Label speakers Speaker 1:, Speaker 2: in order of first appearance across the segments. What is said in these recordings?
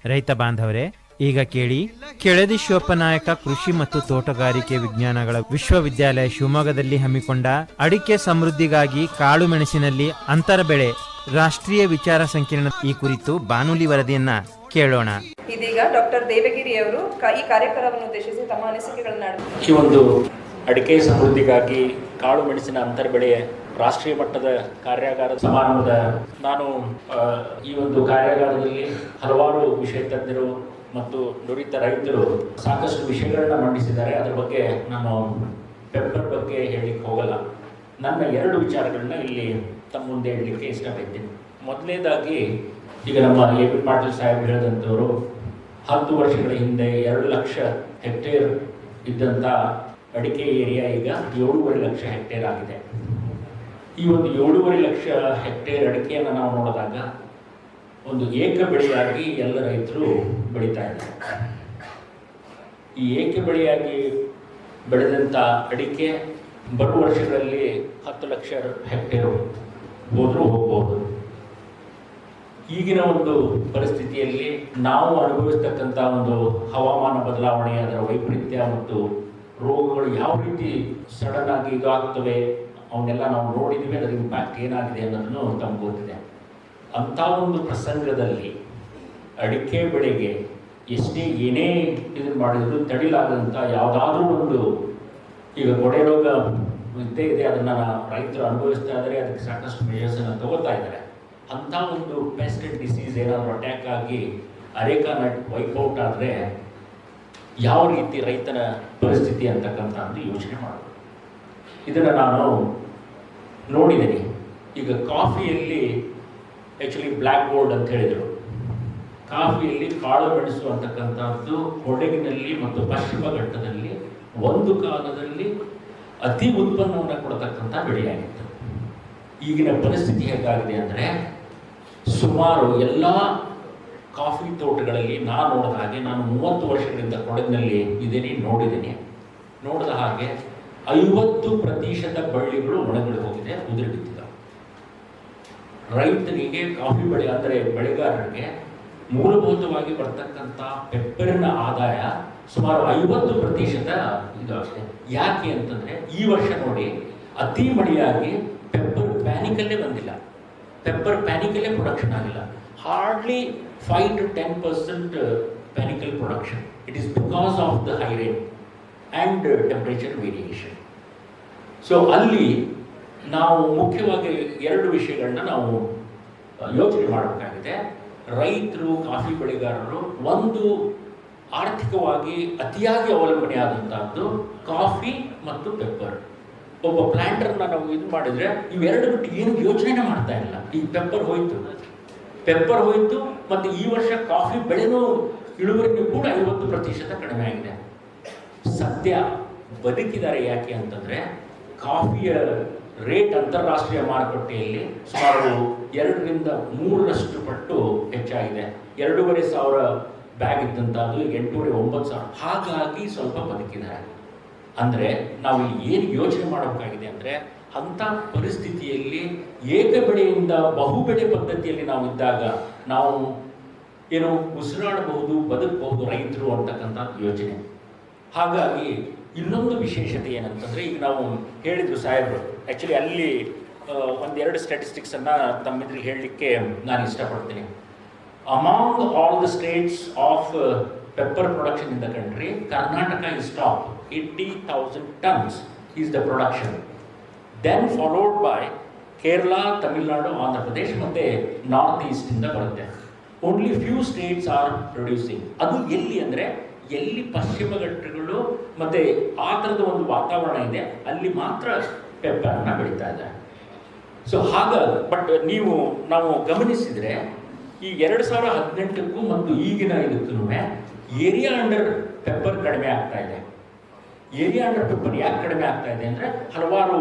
Speaker 1: ರೈತ ಬಾಂಧವರೇ, ಈಗ ಕೇಳಿ ಕೆಳದಿ ಶಿವಪ್ಪನಾಯಕ ಕೃಷಿ ಮತ್ತು ತೋಟಗಾರಿಕೆ ವಿಜ್ಞಾನಗಳ ವಿಶ್ವವಿದ್ಯಾಲಯ ಶಿವಮೊಗ್ಗದಲ್ಲಿ ಹಮ್ಮಿಕೊಂಡ ಅಡಿಕೆ ಸಮೃದ್ಧಿಗಾಗಿ ಕಾಳು ಮೆಣಸಿನಲ್ಲಿ ಅಂತರ ಬೆಳೆ ರಾಷ್ಟ್ರೀಯ ವಿಚಾರ ಸಂಕಿರಣ ಈ ಕುರಿತು ಬಾನುಲಿ ವರದಿಯನ್ನ ಕೇಳೋಣ.
Speaker 2: ಇದೀಗ ಡಾಕ್ಟರ್ ದೇವಗಿರಿ ಅವರು ಈ ಕಾರ್ಯಕ್ರಮವನ್ನು ಉದ್ದೇಶಿಸಿ ತಮ್ಮ ಅನಿಸಿಕೆಗಳನ್ನು
Speaker 3: ಈ ಒಂದು ಅಡಿಕೆ ಸಮೃದ್ಧಿಗಾಗಿ ಕಾಳು ಮೆಣಸಿನ ಅಂತರ ಬೆಳೆ ರಾಷ್ಟ್ರೀಯ ಮಟ್ಟದ ಕಾರ್ಯಾಗಾರ ಸಮಾರಂಭದ ನಾನು ಈ ಒಂದು ಕಾರ್ಯಾಗಾರದಲ್ಲಿ ಹಲವಾರು ವಿಷಯ ತಜ್ಞರು ಮತ್ತು ನುರಿತ ರೈತರು ಸಾಕಷ್ಟು ವಿಷಯಗಳನ್ನ ಮಂಡಿಸಿದ್ದಾರೆ. ಅದರ ಬಗ್ಗೆ ನಾನು ಪೆಪ್ಪರ್ ಬಗ್ಗೆ ಹೇಳಲಿಕ್ಕೆ ಹೋಗಲ್ಲ. ನನ್ನ 2 ವಿಚಾರಗಳನ್ನ ಇಲ್ಲಿ ತಮ್ಮ ಮುಂದೆ ಹೇಳಲಿಕ್ಕೆ ಇಷ್ಟಪಡ್ತೀನಿ. ಮೊದಲನೇದಾಗಿ, ಈಗ ನಮ್ಮ ಎ ಪಿ ಪಾಟೀಲ್ ಸಾಹೇಬ್ ಹೇಳಿದಂಥವರು 10 ವರ್ಷಗಳ ಹಿಂದೆ 2 ಲಕ್ಷ ಹೆಕ್ಟೇರ್ ಇದ್ದಂಥ ಅಡಿಕೆ ಏರಿಯಾ ಈಗ 7.5 ಲಕ್ಷ ಹೆಕ್ಟೇರ್ ಆಗಿದೆ. ಈ ಒಂದು 7.5 ಲಕ್ಷ ಹೆಕ್ಟೇರ್ ಅಡಿಕೆಯನ್ನು ನಾವು ನೋಡಿದಾಗ ಒಂದು ಏಕ ಬೆಳೆಯಾಗಿ ಎಲ್ಲ ರೈತರು ಬೆಳೀತಾ ಇದ್ದಾರೆ. ಈ ಏಕ ಬೆಳೆಯಾಗಿ ಬೆಳೆದಂಥ ಅಡಿಕೆ ಬರುವ ವರ್ಷಗಳಲ್ಲಿ 10 ಲಕ್ಷ ಹೆಕ್ಟೇರ್ ಹೋದರೂ ಹೋಗ್ಬೋದು. ಈಗಿನ ಒಂದು ಪರಿಸ್ಥಿತಿಯಲ್ಲಿ ನಾವು ಅನುಭವಿಸ್ತಕ್ಕಂಥ ಒಂದು ಹವಾಮಾನ ಬದಲಾವಣೆ, ಅದರ ವೈಪರೀತ್ಯ ಮತ್ತು ರೋಗಗಳು ಯಾವ ರೀತಿ ಸಡನ್ ಆಗಿ ಇದು ಆಗ್ತವೆ ಅವನ್ನೆಲ್ಲ ನಾವು ನೋಡಿದ್ದೀವಿ. ಅದರ ಇಂಪ್ಯಾಕ್ಟ್ ಏನಾಗಿದೆ ಅನ್ನೋದನ್ನು ತಮ್ಗೆ ಗೊತ್ತಿದೆ. ಅಂಥ ಒಂದು ಪ್ರಸಂಗದಲ್ಲಿ ಅಡಿಕೆ ಬೆಳೆಗೆ ಏನೇ ಇದನ್ನು ಮಾಡಿದ್ರು ತಡಿಲಾಗದಂಥ ಯಾವುದಾದ್ರೂ ಒಂದು, ಈಗ ಗೊಡೆ ರೋಗ ಇದ್ದೇ ಇದೆ, ಅದನ್ನು ರೈತರು ಅನುಭವಿಸ್ತಾ ಇದ್ದಾರೆ, ಅದಕ್ಕೆ ಸಾಕಷ್ಟು ಮೆಷರ್ಸನ್ನು ತಗೋತಾ ಇದ್ದಾರೆ. ಅಂಥ ಒಂದು ಪೆಸ್ಟ್ ಡಿಸೀಸ್ ಏನಾದರೂ ಅಟ್ಯಾಕ್ ಆಗಿ ಅರೇಕಾ ನಟ್ ವೈಪೌಟ್ ಆದರೆ ಯಾವ ರೀತಿ ರೈತನ ಪರಿಸ್ಥಿತಿ ಅಂತಕ್ಕಂಥದ್ದು ಯೋಚನೆ ಮಾಡೋದು. ಇದನ್ನು ನಾನು ನೋಡಿದ್ದೀನಿ. ಈಗ ಕಾಫಿಯಲ್ಲಿ ಆ್ಯಕ್ಚುಲಿ ಬ್ಲ್ಯಾಕ್ ಗೋಲ್ಡ್ ಅಂತ ಹೇಳಿದರು. ಕಾಫಿಯಲ್ಲಿ ಕಾಳು ಮೆಣಸು ಅಂತಕ್ಕಂಥದ್ದು ಕೊಡಗಿನಲ್ಲಿ ಮತ್ತು ಪಶ್ಚಿಮ ಘಟ್ಟದಲ್ಲಿ ಒಂದು ಕಾಲದಲ್ಲಿ ಅತಿ ಉತ್ಪನ್ನವನ್ನು ಕೊಡತಕ್ಕಂಥ ಬೆಳೆಯಾಗಿತ್ತು. ಈಗಿನ ಪರಿಸ್ಥಿತಿ ಹೇಗಾಗಿದೆ ಅಂದರೆ, ಸುಮಾರು ಎಲ್ಲ ಕಾಫಿ ತೋಟಗಳಲ್ಲಿ ನಾನು ನೋಡಿದ ಹಾಗೆ, ನಾನು 30 ವರ್ಷಗಳಿಂದ ಕೊಡಗಿನಲ್ಲಿ ಇದ್ದೀನಿ, ನೋಡಿದ ಹಾಗೆ 50% ಬಳ್ಳಿಗಳು ಒಣಗಿ ಹೋಗಿದೆ, ಉದುರಿ ಬಿದ್ದಿದ್ದಾವೆ. ರೈತರಿಗೆ ಕಾಫಿ ಬೆಳೆ ಅಂದರೆ ಬೆಳೆಗಾರರಿಗೆ ಮೂಲಭೂತವಾಗಿ ಬರ್ತಕ್ಕಂಥ ಪೆಪ್ಪರಿನ ಆದಾಯ ಸುಮಾರು 50% ಇದಾಗಿದೆ. ಯಾಕೆ ಅಂತಂದರೆ, ಈ ವರ್ಷ ನೋಡಿ ಅತಿ ಮಳೆಯಾಗಿ ಪೆಪ್ಪರ್ ಪ್ಯಾನಿಕಲ್ಲೇ ಬಂದಿಲ್ಲ, ಪೆಪ್ಪರ್ ಪ್ಯಾನಿಕಲ್ಲೇ ಪ್ರೊಡಕ್ಷನ್ ಆಗಿಲ್ಲ. Hardly 5 to 10% panicle production. It is because of the high rain and temperature variation. So ಅಲ್ಲಿ ನಾವು ಮುಖ್ಯವಾಗಿ 2 ವಿಷಯಗಳನ್ನ ನಾವು ಯೋಚನೆ ಮಾಡಬೇಕಾಗಿದೆ. ರೈತರು, ಕಾಫಿ ಬೆಳೆಗಾರರು, ಒಂದು ಆರ್ಥಿಕವಾಗಿ ಅತಿಯಾಗಿ ಅವಲಂಬನೆ ಆದಂಥದ್ದು ಕಾಫಿ ಮತ್ತು ಪೆಪ್ಪರ್. ಒಬ್ಬ ಪ್ಲ್ಯಾಂಟರ್ನ ನಾವು ಇದು ಮಾಡಿದರೆ ಇವೆರಡು ಬಿಟ್ಟು ಏನು ಯೋಚನೆ ಮಾಡ್ತಾ ಇಲ್ಲ. ಈಗ ಪೆಪ್ಪರ್ ಹೋಯಿತು ಮತ್ತು ಈ ವರ್ಷ ಕಾಫಿ ಬೆಳೆನೂ ಇಳುವರಿನೂ ಕೂಡ 50% ಕಡಿಮೆ ಆಗಿದೆ. ಸದ್ಯ ಬದುಕಿದ್ದಾರೆ. ಯಾಕೆ ಅಂತಂದರೆ, ಕಾಫಿಯ ರೇಟ್ ಅಂತಾರಾಷ್ಟ್ರೀಯ ಮಾರುಕಟ್ಟೆಯಲ್ಲಿ ಸುಮಾರು 2ರಿಂದ 3ರಷ್ಟು ಪಟ್ಟು ಹೆಚ್ಚಾಗಿದೆ. 2,500 ಬ್ಯಾಗ್ ಇದ್ದಂಥದ್ದು ಈಗ 8,500-9,000. ಹಾಗಾಗಿ ಸ್ವಲ್ಪ ಬದುಕಿದ್ದಾರೆ. ಅಂದರೆ ನಾವು ಏನು ಯೋಚನೆ ಮಾಡಬೇಕಾಗಿದೆ ಅಂದರೆ, ಅಂಥ ಪರಿಸ್ಥಿತಿಯಲ್ಲಿ ಏಕ ಬೆಳೆಯಿಂದ ಬಹುಬೆಳೆ ಪದ್ಧತಿಯಲ್ಲಿ ನಾವು ಇದ್ದಾಗ ನಾವು ಏನು ಉಸಿರಾಡಬಹುದು, ಬದುಕಬಹುದು ರೈತರು ಅಂತಕ್ಕಂಥ ಯೋಚನೆ. ಹಾಗಾಗಿ ಇನ್ನೊಂದು ವಿಶೇಷತೆ ಏನಂತಂದರೆ, ಈಗ ನಾವು ಹೇಳಿದ್ರು ಸಾಹೇಬರು, ಆ್ಯಕ್ಚುಲಿ ಅಲ್ಲಿ 1-2 ಸ್ಟ್ಯಾಟಿಸ್ಟಿಕ್ಸನ್ನು ತಮ್ಮೆದುರಿಗೆ ಹೇಳಲಿಕ್ಕೆ ನಾನು ಇಷ್ಟಪಡ್ತೀನಿ. Among all the States of pepper production in the country, Karnataka is top, 80,000 tons is the production. Then followed by Kerala, Tamil Nadu, Andhra Pradesh ಮತ್ತು ನಾರ್ತ್ ಈಸ್ಟಿಂದ ಬರುತ್ತೆ. Only few States R producing. ಅದು ಎಲ್ಲಿ ಅಂದರೆ, ಎಲ್ಲಿ ಪಶ್ಚಿಮ ಘಟ್ಟಗಳು ಮತ್ತು ಆ ಥರದ ಒಂದು ವಾತಾವರಣ ಇದೆ ಅಲ್ಲಿ ಮಾತ್ರ ಪೆಪ್ಪರನ್ನು ಬೆಳೀತಾ ಇದ್ದಾರೆ. ಸೊ ಹಾಗಾಗಿ ಬಟ್ ನಾವು ಗಮನಿಸಿದರೆ ಈ 2018ಕ್ಕೂ ಮತ್ತು ಈಗಿನ ಇದಕ್ಕೂ ಏರಿಯಾ ಅಂಡರ್ ಪೆಪ್ಪರ್ ಕಡಿಮೆ ಆಗ್ತಾ ಇದೆ. ಏರಿಯಾ ಅಂಡರ್ ಪೆಪ್ಪರ್ ಯಾಕೆ ಕಡಿಮೆ ಆಗ್ತಾ ಇದೆ ಅಂದರೆ, ಹಲವಾರು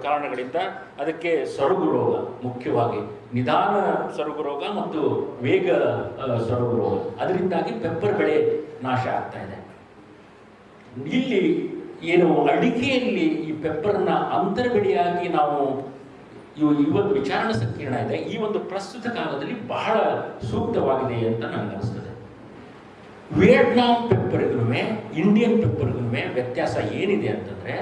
Speaker 3: ಕಾರಣಗಳಿಂದ. ಅದಕ್ಕೆ ಸೊರಗು ರೋಗ, ಮುಖ್ಯವಾಗಿ ನಿಧಾನ ಸೊರಗು ರೋಗ ಮತ್ತು ವೇಗ ಸೊರಗು ರೋಗ, ಅದರಿಂದಾಗಿ ಪೆಪ್ಪರ್ ಬೆಳೆ ನಾಶ ಆಗ್ತಾ ಇದೆ. ಇಲ್ಲಿ ಏನು ಅಡಿಕೆಯಲ್ಲಿ ಈ ಪೆಪ್ಪರ್ನ ಅಂತರ ಬೆಳೆಯಾಗಿ ನಾವು ಇವತ್ತು ವಿಚಾರಣಾ ಸಂಕೀರ್ಣ ಇದೆ, ಈ ಒಂದು ಪ್ರಸ್ತುತ ಕಾಲದಲ್ಲಿ ಬಹಳ ಸೂಕ್ತವಾಗಿದೆ ಅಂತ ನನಗೆ ಅನಿಸ್ತದೆ. ವಿಯೆಟ್ನಾಂ ಪೆಪ್ಪರ್ಗೂ ಇಂಡಿಯನ್ ಪೆಪ್ಪರ್ಗೂ ವ್ಯತ್ಯಾಸ ಏನಿದೆ ಅಂತಂದರೆ,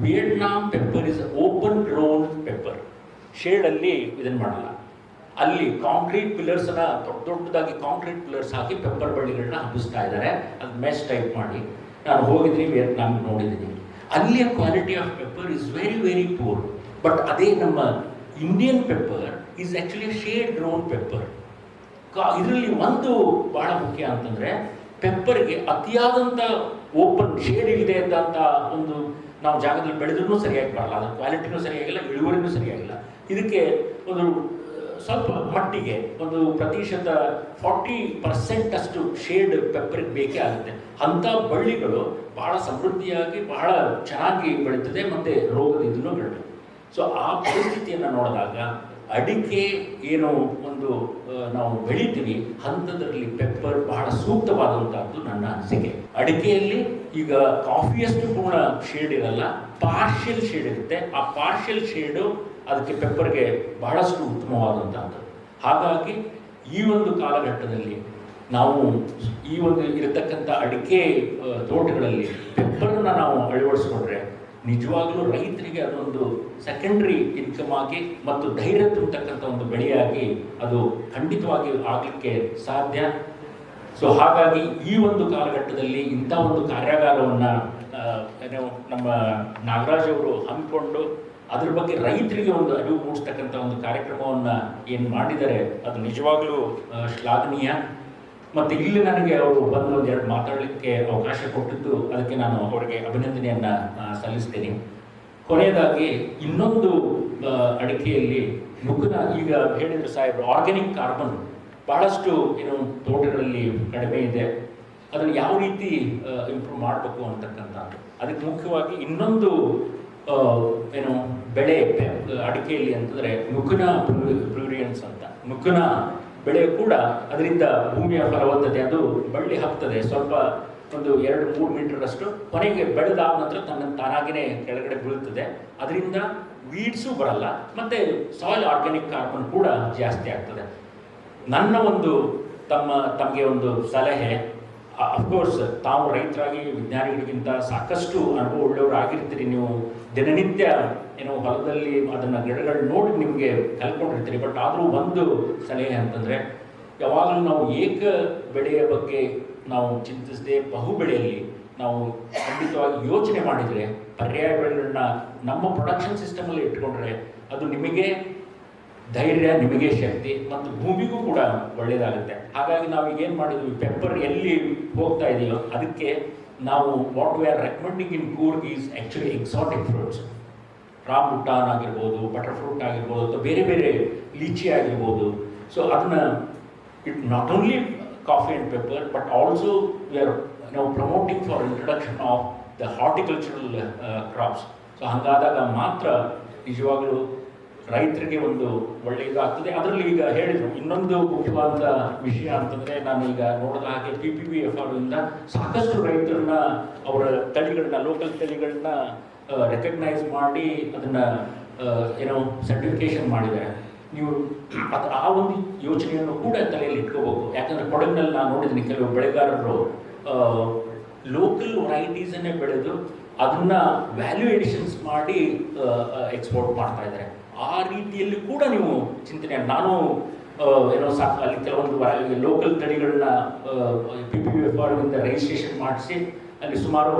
Speaker 3: Vietnam pepper is open grown pepper. ಶೇಡಲ್ಲಿ ಇದನ್ನು ಮಾಡಲ್ಲ. ಅಲ್ಲಿ ಕಾಂಕ್ರೀಟ್ ಪಿಲ್ಲರ್ಸನ್ನ ದೊಡ್ಡದಾಗಿ ಕಾಂಕ್ರೀಟ್ ಪಿಲ್ಲರ್ಸ್ ಹಾಕಿ ಪೆಪ್ಪರ್ ಬಳ್ಳಿಗಳನ್ನ ಹಬ್ಬಿಸ್ತಾ ಇದ್ದಾರೆ. ಅದು ಮೆಸ್ ಟೈಪ್ ಮಾಡಿ. ನಾನು ಹೋಗಿದ್ದೀನಿ, ವಿಯೆಟ್ನಾಂ ನೋಡಿದ್ದೀನಿ. ಅಲ್ಲಿಯ quality of pepper is very very poor. But ಅದೇ ನಮ್ಮ Indian pepper is actually shade grown pepper. ಇದರಲ್ಲಿ ಒಂದು ಬಹಳ ಮುಖ್ಯ ಅಂತಂದರೆ, ಪೆಪ್ಪರ್ಗೆ ಅತಿಯಾದಂಥ ಓಪನ್ ಶೇಡ್ ಇಲ್ಲದೆ ಇದ್ದಂಥ ಒಂದು ನಾವು ಜಾಗದಲ್ಲಿ ಬೆಳೆದ್ರೂ ಸರಿಯಾಗಿ ಬರಲ್ಲ. ಅದರ ಕ್ವಾಲಿಟಿನೂ ಸರಿಯಾಗಿಲ್ಲ, ಇಳುವರಿನೂ ಸರಿಯಾಗಿಲ್ಲ. ಇದಕ್ಕೆ ಒಂದು ಸ್ವಲ್ಪ ಮಟ್ಟಿಗೆ ಒಂದು ಪ್ರತಿಶತ 40% ಅಷ್ಟು ಶೇಡ್ ಪೆಪ್ಪರ್ಗೆ ಬೇಕೇ ಆಗುತ್ತೆ. ಅಂಥ ಬಳ್ಳಿಗಳು ಬಹಳ ಸಮೃದ್ಧಿಯಾಗಿ ಬಹಳ ಚೆನ್ನಾಗಿ ಬೆಳೀತದೆ ಮತ್ತು ರೋಗದ ಇದನ್ನು ಬೆಳೆಯುತ್ತೆ. ಸೊ ಆ ಪರಿಸ್ಥಿತಿಯನ್ನು ನೋಡಿದಾಗ ಅಡಿಕೆ ಏನು ಒಂದು ನಾವು ಬೆಳಿತೀವಿ ಅಂಥದ್ರಲ್ಲಿ ಪೆಪ್ಪರ್ ಬಹಳ ಸೂಕ್ತವಾದಂಥದ್ದು ನನ್ನ ಅನಿಸಿಕೆ. ಅಡಿಕೆಯಲ್ಲಿ ಈಗ ಕಾಫಿಯಷ್ಟು ಪೂರ್ಣ ಶೇಡ್ ಇರಲ್ಲ, ಪಾರ್ಷಿಯಲ್ ಶೇಡ್ ಇರುತ್ತೆ. ಆ ಪಾರ್ಷಿಯಲ್ ಶೇಡು ಅದಕ್ಕೆ ಪೆಪ್ಪರ್ಗೆ ಬಹಳಷ್ಟು ಉತ್ತಮವಾದಂಥದ್ದು. ಹಾಗಾಗಿ ಈ ಒಂದು ಕಾಲಘಟ್ಟದಲ್ಲಿ ನಾವು ಈ ಒಂದು ಇರತಕ್ಕಂಥ ಅಡಿಕೆ ತೋಟಗಳಲ್ಲಿ ಪೆಪ್ಪರನ್ನು ನಾವು ಅಳವಡಿಸ್ಕೊಂಡ್ರೆ ನಿಜವಾಗ್ಲೂ ರೈತರಿಗೆ ಅದೊಂದು ಸೆಕೆಂಡ್ರಿ ಇನ್ಕಮ್ ಆಗಿ ಮತ್ತು ಧೈರ್ಯ ತುಂಬತಕ್ಕಂಥ ಒಂದು ಬೆಳೆಯಾಗಿ ಅದು ಖಂಡಿತವಾಗಿ ಆಗಲಿಕ್ಕೆ ಸಾಧ್ಯ. ಸೊ ಹಾಗಾಗಿ ಈ ಒಂದು ಕಾಲಘಟ್ಟದಲ್ಲಿ ಇಂಥ ಒಂದು ಕಾರ್ಯಾಗಾರವನ್ನು ಏನು ನಮ್ಮ ನಾಗರಾಜ್ ಅವರು ಹಮ್ಮಿಕೊಂಡು ಅದ್ರ ಬಗ್ಗೆ ರೈತರಿಗೆ ಒಂದು ಅರಿವು ಮೂಡಿಸ್ತಕ್ಕಂಥ ಒಂದು ಕಾರ್ಯಕ್ರಮವನ್ನು ಏನು ಮಾಡಿದ್ದಾರೆ ಅದು ನಿಜವಾಗ್ಲೂ ಶ್ಲಾಘನೀಯ. ಮತ್ತು ಇಲ್ಲಿ ನನಗೆ ಅವರು ಬಂದು ಒಂದೆರಡು ಮಾತಾಡಲಿಕ್ಕೆ ಅವಕಾಶ ಕೊಟ್ಟಿದ್ದು ಅದಕ್ಕೆ ನಾನು ಅವರಿಗೆ ಅಭಿನಂದನೆಯನ್ನು ಸಲ್ಲಿಸ್ತೀನಿ. ಕೊನೆಯದಾಗಿ ಇನ್ನೊಂದು ಅಡಿಕೆಯಲ್ಲಿ ಮುಖದ ಈಗ ಹೇಳಿದ್ರು ಸಾಹೇಬರು, ಆರ್ಗ್ಯಾನಿಕ್ ಕಾರ್ಬನ್ ಭಾಳಷ್ಟು ಏನು ತೋಟಗಳಲ್ಲಿ ಕಡಿಮೆ ಇದೆ. ಅದನ್ನು ಯಾವ ರೀತಿ ಇಂಪ್ರೂವ್ ಮಾಡಬೇಕು ಅಂತಕ್ಕಂಥದ್ದು. ಅದಕ್ಕೆ ಮುಖ್ಯವಾಗಿ ಇನ್ನೊಂದು ಏನು ಬೆಳೆ ಅಡಿಕೆಯಲ್ಲಿ ಅಂತಂದರೆ ನುಗ್ಗುನ ಪ್ಲೂರಿಯನ್ಸ್ ಅಂತ. ನುಗ್ಗುನ ಬೆಳೆ ಕೂಡ ಅದರಿಂದ ಭೂಮಿಯ ಫಲವತ್ತತೆ ಅದು ಬಳ್ಳಿ ಹಬ್ತದೆ ಸ್ವಲ್ಪ ಒಂದು 2-3 ಮೀಟರಷ್ಟು. ಕೊನೆಗೆ ಬೆಳೆದಾದ ನಂತರ ತಾನಾಗಿಯೇ ಕೆಳಗಡೆ ಬೀಳುತ್ತದೆ. ಅದರಿಂದ ವೀಡ್ಸು ಬರಲ್ಲ ಮತ್ತು ಸಾಯಿಲ್ ಆರ್ಗ್ಯಾನಿಕ್ ಕಾರ್ಬನ್ ಕೂಡ ಜಾಸ್ತಿ ಆಗ್ತದೆ. ನನ್ನ ಒಂದು ತಮಗೆ ಒಂದು ಸಲಹೆ, ಅಫ್ಕೋರ್ಸ್ ತಾವು ರೈತರಾಗಿ ವಿಜ್ಞಾನಿಗಳಿಗಿಂತ ಸಾಕಷ್ಟು ಅನುಭವ ಉಳ್ಳವರಾಗಿರ್ತೀರಿ. ನೀವು ದಿನನಿತ್ಯ ಏನೋ ಹೊಲದಲ್ಲಿ ಅದನ್ನು ಗಿಡಗಳು ನೋಡಿ ನಿಮಗೆ ಕಲ್ತ್ಕೊಂಡಿರ್ತೀರಿ. ಬಟ್ ಆದರೂ ಒಂದು ಸಲಹೆ ಅಂತಂದರೆ, ಯಾವಾಗಲೂ ನಾವು ಏಕ ಬೆಳೆಯ ಬಗ್ಗೆ ನಾವು ಚಿಂತಿಸದೆ ಬಹು ಬೆಳೆಯಲ್ಲಿ ನಾವು ಖಂಡಿತವಾಗಿ ಯೋಚನೆ ಮಾಡಿದರೆ, ಪರ್ಯಾಯ ಬೆಳೆಗಳನ್ನ ನಮ್ಮ ಪ್ರೊಡಕ್ಷನ್ ಸಿಸ್ಟಮಲ್ಲಿ ಇಟ್ಕೊಂಡ್ರೆ ಅದು ನಿಮಗೆ ಧೈರ್ಯ, ನಿಮಗೆ ಶಕ್ತಿ ಮತ್ತು ಭೂಮಿಗೂ ಕೂಡ ಒಳ್ಳೆಯದಾಗುತ್ತೆ. ಹಾಗಾಗಿ ನಾವು ಈಗೇನು ಮಾಡಿದ್ವಿ, ಪೆಪ್ಪರ್ ಎಲ್ಲಿ ಹೋಗ್ತಾ ಇದೆಯೋ ಅದಕ್ಕೆ ನಾವು what we are recommending in Coorg is actually exotic fruits. Rambutan ಆಗಿರ್ಬೋದು, ಬಟರ್ ಫ್ರೂಟ್ ಆಗಿರ್ಬೋದು, ಅಥವಾ ಬೇರೆ ಬೇರೆ ಲೀಚಿ ಆಗಿರ್ಬೋದು. ಸೊ ಅದನ್ನು it not only coffee and pepper but also we are ನಾವು promoting for introduction of the horticultural crops. So ಹಾಗಾದಾಗ ಮಾತ್ರ ನಿಜವಾಗಲೂ ರೈತರಿಗೆ ಒಂದು ಒಳ್ಳೆಯದಾಗ್ತದೆ. ಅದರಲ್ಲಿ ಈಗ ಹೇಳಿದರು ಇನ್ನೊಂದು ಮುಖ್ಯವಾದ ವಿಷಯ ಅಂತಂದರೆ, ನಾನು ಈಗ ನೋಡಿದ ಹಾಗೆ PPBFR ಇಂದ ಸಾಕಷ್ಟು ರೈತರನ್ನ ಅವರ ತಳಿಗಳನ್ನ, ಲೋಕಲ್ ತಳಿಗಳನ್ನ ರೆಕಗ್ನೈಸ್ ಮಾಡಿ ಅದನ್ನು ಏನೋ ಸರ್ಟಿಫಿಕೇಶನ್ ಮಾಡಿದ್ದಾರೆ. ನೀವು ಆ ಒಂದು ಯೋಚನೆಯನ್ನು ಕೂಡ ತಲೆಯಲ್ಲಿ ಇಟ್ಕೋಬೇಕು. ಯಾಕಂದರೆ ಕೊಡಗಿನಲ್ಲಿ ನಾನು ನೋಡಿದ್ದೀನಿ ಕೆಲವು ಬೆಳೆಗಾರರು ಲೋಕಲ್ ವೆರೈಟೀಸನ್ನೇ ಬೆಳೆದು ಅದನ್ನು ವ್ಯಾಲ್ಯೂ ಎಡಿಷನ್ಸ್ ಮಾಡಿ ಎಕ್ಸ್ಪೋರ್ಟ್ ಮಾಡ್ತಾ ಇದ್ದಾರೆ. ಆ ರೀತಿಯಲ್ಲಿ ಕೂಡ ನೀವು ಚಿಂತನೆ, ನಾನು ಏನೋ ಅಲ್ಲಿ ಕೆಲವೊಂದು ಲೋಕಲ್ ತಳಿಗಳನ್ನ PPBFR ಇಂದ ರಿಜಿಸ್ಟ್ರೇಷನ್ ಮಾಡಿಸಿ ಅಲ್ಲಿ ಸುಮಾರು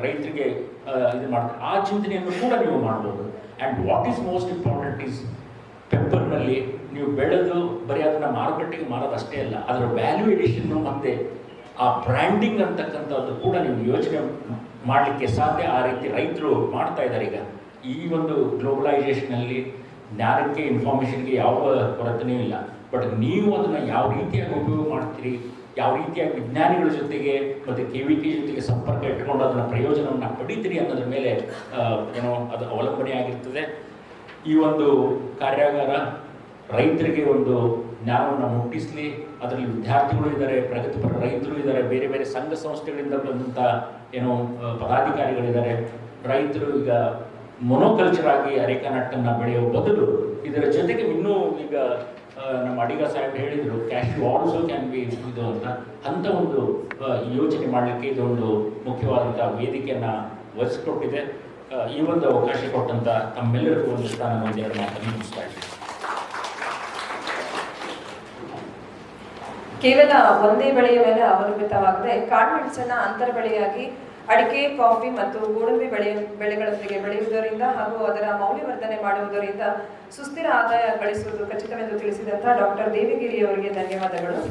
Speaker 3: ರೈತರಿಗೆ ಇದು ಮಾಡ್ತಾರೆ. ಆ ಚಿಂತನೆಯನ್ನು ಕೂಡ ನೀವು ಮಾಡ್ಬೋದು. And what is most important is ಪೆಪ್ಪರ್ನಲ್ಲಿ ನೀವು ಬೆಳೆದು ಬರೀ ಅದನ್ನು ಮಾರುಕಟ್ಟೆಗೆ ಮಾರೋದಷ್ಟೇ ಅಲ್ಲ, ಅದರ ವ್ಯಾಲ್ಯೂ ಎಡಿಷನ್ನು ಮತ್ತು ಆ ಬ್ರ್ಯಾಂಡಿಂಗ್ ಅಂತಕ್ಕಂಥದ್ದು ಕೂಡ ನೀವು ಯೋಚನೆ ಮಾಡಲಿಕ್ಕೆ ಸಾಧ್ಯ. ಆ ರೀತಿ ರೈತರು ಮಾಡ್ತಾ ಇದ್ದಾರೆ. ಈಗ ಈ ಒಂದು ಗ್ಲೋಬಲೈಸೇಷನಲ್ಲಿ ಜ್ಞಾನಕ್ಕೆ, ಇನ್ಫಾರ್ಮೇಷನ್ಗೆ ಯಾವ ಕೊರತೆಯೂ ಇಲ್ಲ. ಬಟ್ ನೀವು ಅದನ್ನು ಯಾವ ರೀತಿಯಾಗಿ ಉಪಯೋಗ ಮಾಡ್ತೀರಿ, ಯಾವ ರೀತಿಯಾಗಿ ವಿಜ್ಞಾನಿಗಳ ಜೊತೆಗೆ ಮತ್ತು KVK ಜೊತೆಗೆ ಸಂಪರ್ಕ ಇಟ್ಕೊಂಡು ಅದನ್ನು ಪ್ರಯೋಜನವನ್ನು ಪಡಿತೀರಿ ಅನ್ನೋದ್ರ ಮೇಲೆ ಏನೋ ಅದು ಅವಲಂಬನೆ ಆಗಿರ್ತದೆ. ಈ ಒಂದು ಕಾರ್ಯಾಗಾರ ರೈತರಿಗೆ ಒಂದು ಜ್ಞಾನವನ್ನು ಮುಟ್ಟಿಸಲಿ. ಅದರಲ್ಲಿ ವಿದ್ಯಾರ್ಥಿಗಳು ಇದ್ದಾರೆ, ಪ್ರಗತಿಪರ ರೈತರು ಇದ್ದಾರೆ, ಬೇರೆ ಬೇರೆ ಸಂಘ ಸಂಸ್ಥೆಗಳಿಂದ ಬಂದಂಥ ಏನೋ ಪದಾಧಿಕಾರಿಗಳಿದ್ದಾರೆ. ರೈತರು ಈಗ ಮೊನೋಕಲ್ಚರ್ ಆಗಿ ಅರೇಕಾ ನಟ್ಟನ್ನು ಬೆಳೆಯುವ ಬದಲು ಇದರ ಜೊತೆಗೆ ಇನ್ನೂ ಈಗ ನಮ್ಮ ಅಡಿಗ ಸಾಹೇಬ್ ಹೇಳಿದರು ಕ್ಯಾಶ್ಯೂ ಆಲ್ಸೋ ಕ್ಯಾನ್ ಬಿ ಇದು ಅಂತ ಒಂದು ಯೋಚನೆ ಮಾಡಲಿಕ್ಕೆ ಇದೊಂದು ಮುಖ್ಯವಾದಂಥ ವೇದಿಕೆಯನ್ನು ಒದಗಿಸಿಕೊಟ್ಟಿದೆ. ಈ ಒಂದು ಅವಕಾಶ ಕೊಟ್ಟಂತ ತಮ್ಮೆಲ್ಲರಿಗೂ ಒಂದು ನಾನು ಒಂದೆರಡು ಮಾತನ್ನು ಮುಗಿಸ್ತಾ ಇದ್ದೀನಿ.
Speaker 2: ಕೇವಲ ಒಂದೇ ಬೆಳೆಯ ಮೇಲೆ ಅವಲಂಬಿತವಾಗದೆ ಕಾಳುಮೆಣಸನ್ನ ಅಂತರ ಬೆಳೆಯಾಗಿ ಅಡಿಕೆ, ಕಾಫಿ ಮತ್ತು ಗೋಡಂಬಿ ಬೆಳೆಗಳೊಂದಿಗೆ ಬೆಳೆಯುವುದರಿಂದ ಹಾಗೂ ಅದರ ಮೌಲ್ಯವರ್ಧನೆ ಮಾಡುವುದರಿಂದ ಸುಸ್ಥಿರ ಆದಾಯ ಗಳಿಸುವುದು ಖಚಿತವೆಂದು ತಿಳಿಸಿದಂತಹ ಡಾಕ್ಟರ್ ದೇವಗಿರಿ ಅವರಿಗೆ ಧನ್ಯವಾದಗಳು.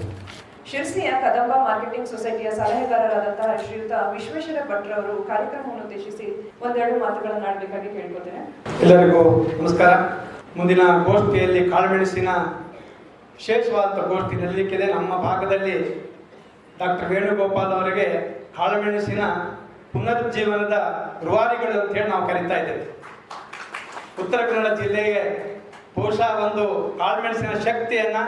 Speaker 2: ಶಿರಸಿಯ ಕದಂಬ ಮಾರ್ಕೆಟಿಂಗ್ ಸೊಸೈಟಿಯ ಸಲಹೆಗಾರರಾದಂತಹ ಶ್ರೀಯುತ ವಿಶ್ವೇಶ್ವರ ಭಟ್ರವರು ಕಾರ್ಯಕ್ರಮವನ್ನು ಉದ್ದೇಶಿಸಿ ಒಂದೆರಡು ಮಾತುಗಳನ್ನು ಆಡಬೇಕಾಗಿ ಕೇಳಿಕೊಳ್ತೇನೆ.
Speaker 4: ಎಲ್ಲರಿಗೂ ನಮಸ್ಕಾರ. ಮುಂದಿನ ಗೋಷ್ಠಿಯಲ್ಲಿ ಕಾಳುಮೆಣಸಿನ ವಿಶೇಷವಾದ ಗೋಷ್ಠಿ ನಡೆಯಲಿಕ್ಕಿದೆ. ನಮ್ಮ ಭಾಗದಲ್ಲಿ ಡಾಕ್ಟರ್ ವೇಣುಗೋಪಾಲ್ ಅವರಿಗೆ ಕಾಳುಮೆಣಸಿನ ಪುನರುಜ್ಜೀವನದ ರೂವಾರಿಗಳು ಅಂತೇಳಿ ನಾವು ಕರೀತಾ ಇದ್ದೇವೆ. ಉತ್ತರ ಕನ್ನಡ ಜಿಲ್ಲೆಗೆ ಬಹುಶಃ ಒಂದು ಕಾಳುಮೆಣಸಿನ ಶಕ್ತಿಯನ್ನ,